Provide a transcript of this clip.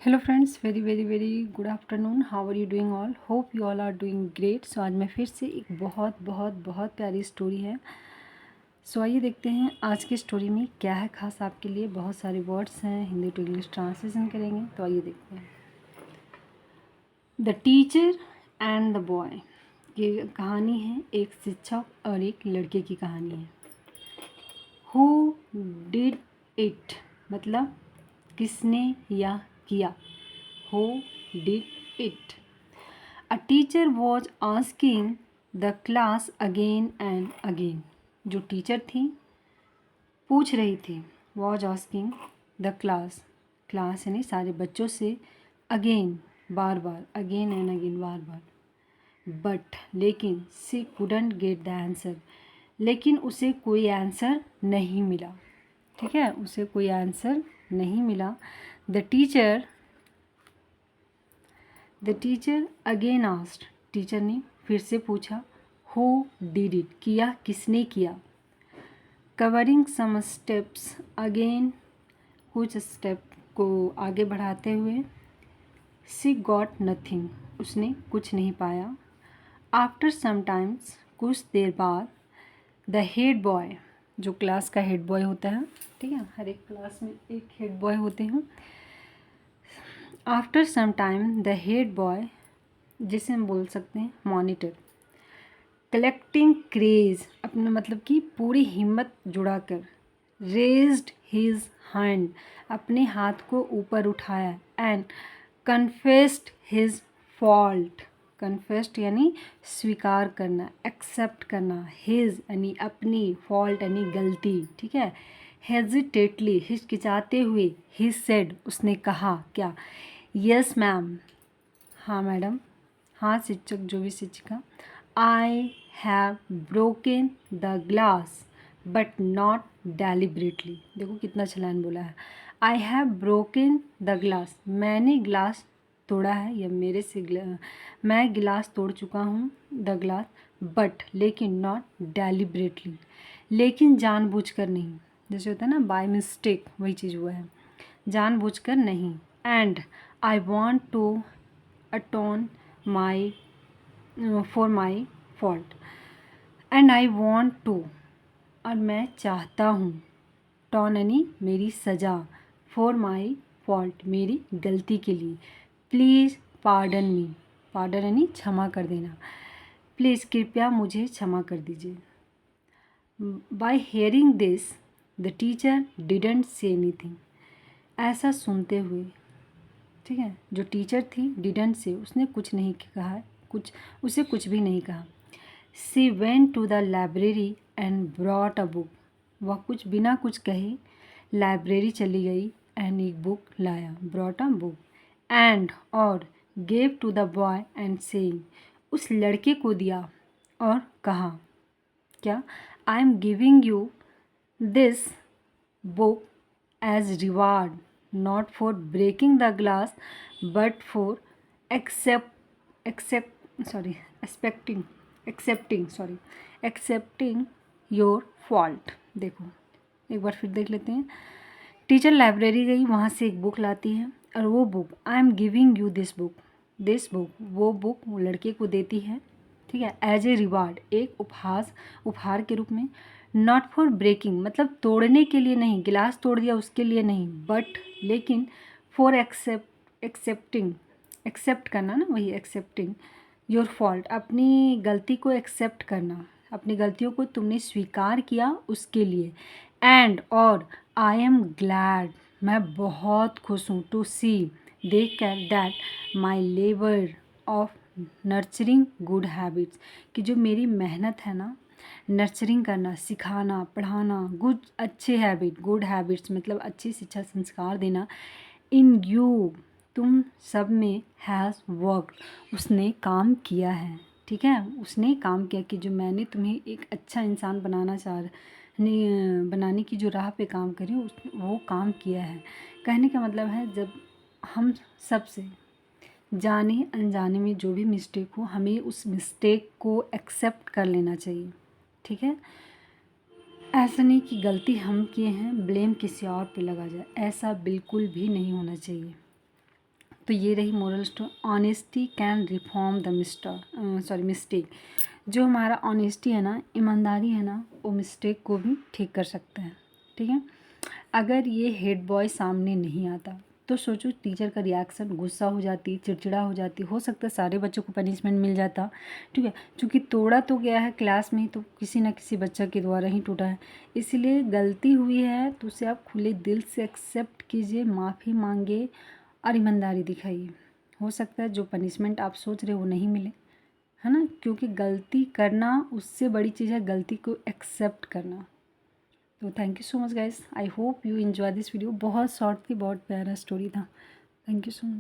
Hello friends, very very very good afternoon. How are you doing all? Hope you all are doing great. So आज मैं फिर से एक बहुत बहुत बहुत प्यारी स्टोरी है। सो आइए देखते हैं आज की स्टोरी में क्या है खास आपके लिए। बहुत सारे वर्ड्स हैं, हिंदी टू इंग्लिश ट्रांसलेशन करेंगे, तो आइए देखते हैं। The teacher and the boy. ये कहानी है एक शिक्षक और एक लड़के की कहानी है। हु डिड इट मतलब किसने या किया। Who did it. A teacher was asking the class again and again. जो टीचर थी पूछ रही थी, was asking the class यानी सारे बच्चों से again bar bar, again and again bar bar. But लेकिन she couldn't get the answer, लेकिन उसे कोई आंसर नहीं मिला। ठीक है, उसे कोई आंसर नहीं मिला। The teacher again asked. Teacher ने फिर से पूछा, हु डिड इट किया किसने किया। कवरिंग सम स्टेप्स अगेन, कुछ स्टेप को आगे बढ़ाते हुए। सी गॉट नथिंग, उसने कुछ नहीं पाया। आफ्टर सम टाइम्स, कुछ देर बाद। द हेड बॉय, जो क्लास का हेड बॉय होता है, ठीक है, हर एक क्लास में एक हेड बॉय होते हैं। After some time the head boy, जिसे हम बोल सकते हैं मॉनिटर, कलेक्टिंग क्रेज, अपना मतलब कि पूरी हिम्मत जुड़ाकर, रेज्ड हिज हैंड, अपने हाथ को ऊपर उठाया, and confessed his fault. Confessed यानी स्वीकार करना, एक्सेप्ट करना, हिज यानी अपनी, फॉल्ट यानी गलती। ठीक है, हेजिटेटली हिचकिचाते हुए, ही सेड उसने कहा क्या, यस मैम, हाँ मैडम, हाँ शिक्षक, जो भी शिक्षिका। I have broken the glass but not deliberately. देखो कितना छलान बोला है। I have broken the glass, मैंने ग्लास तोड़ा है, या मेरे से मैं गिलास तोड़ चुका हूँ। द ग्लास, बट लेकिन, नॉट डेलिबरेटली, लेकिन जानबूझकर नहीं। जैसे होता है ना बाय मिस्टेक, वही चीज़ हुआ है, जानबूझकर नहीं। And I want to atone my for my fault, and I want to, और मैं चाहता हूँ, टॉन यानी मेरी सज़ा, फॉर माई फॉल्ट मेरी गलती के लिए। प्लीज़ पार्डन मी, पार्डन यानी क्षमा कर देना, प्लीज़ कृपया मुझे क्षमा कर दीजिए। By hearing this the teacher didn't say anything. ऐसा सुनते हुए, ठीक है, जो टीचर थी डिडंट से, उसने कुछ नहीं कहा, उसे कुछ भी नहीं कहा। She went to the library and brought a book. वह कुछ बिना कुछ कहे लाइब्रेरी चली गई, एंड एक बुक लाया, ब्रॉट अ बुक, एंड और gave to the boy and saying, उस लड़के को दिया और कहा क्या, I am giving you this book as reward, not for breaking the glass but for accepting your fault. देखो एक बार फिर देख लेते हैं। टीचर लाइब्रेरी गई, वहाँ से एक बुक लाती है, और वो book, I am giving you this book, वो बुक वो लड़के को देती है, ठीक है, एज ए रिवार्ड, एक उपहार के रूप में। नॉट फॉर ब्रेकिंग मतलब तोड़ने के लिए नहीं, गिलास तोड़ दिया उसके लिए नहीं, बट लेकिन फॉर एक्सेप्ट करना ना, वही एक्सेप्टिंग योर फॉल्ट, अपनी गलती को एक्सेप्ट करना, अपनी गलतियों को तुमने स्वीकार किया उसके लिए। एंड और आई एम ग्लैड, मैं बहुत खुश हूँ, टू सी देख कर, that my labour of nurturing good habits, कि जो मेरी मेहनत है ना, नर्चरिंग करना, सिखाना, पढ़ाना, अच्छे हैबिट, गुड हैबिट्स मतलब अच्छी शिक्षा संस्कार देना, इन यू तुम सब में, हैज़ वर्क, उसने काम किया है। ठीक है, उसने काम किया कि जो मैंने तुम्हें एक अच्छा इंसान बनाने की जो राह पे काम करी, वो काम किया है। कहने का मतलब है, जब हम सबसे जाने अनजाने में जो भी मिस्टेक हो, हमें उस मिस्टेक को एक्सेप्ट कर लेना चाहिए। ठीक है, ऐसा नहीं कि गलती हम किए हैं, ब्लेम किसी और पे लगा जाए, ऐसा बिल्कुल भी नहीं होना चाहिए। तो ये रही moral story, honesty can reform the mistake. जो हमारा ऑनेस्टी है ना, ईमानदारी है ना, वो मिस्टेक को भी ठीक कर सकता है। ठीक है, अगर ये हेड बॉय सामने नहीं आता तो सोचो टीचर का रिएक्शन, गुस्सा हो जाती, चिड़चिड़ा हो जाती, हो सकता है सारे बच्चों को पनिशमेंट मिल जाता। ठीक है, क्योंकि तोड़ा तो गया है क्लास में, तो किसी ना किसी बच्चा के द्वारा ही टूटा है। इसलिए गलती हुई है तो उसे आप खुले दिल से एक्सेप्ट कीजिए, माफ़ी मांगे और ईमानदारी दिखाइए। हो सकता है जो पनिशमेंट आप सोच रहे हो वो नहीं मिले, है ना, क्योंकि गलती करना उससे बड़ी चीज़ है गलती को एक्सेप्ट करना। तो thank you so much guys, I hope you enjoy this video. बहुत शॉर्ट थी, बहुत प्यारा स्टोरी था। Thank you so much.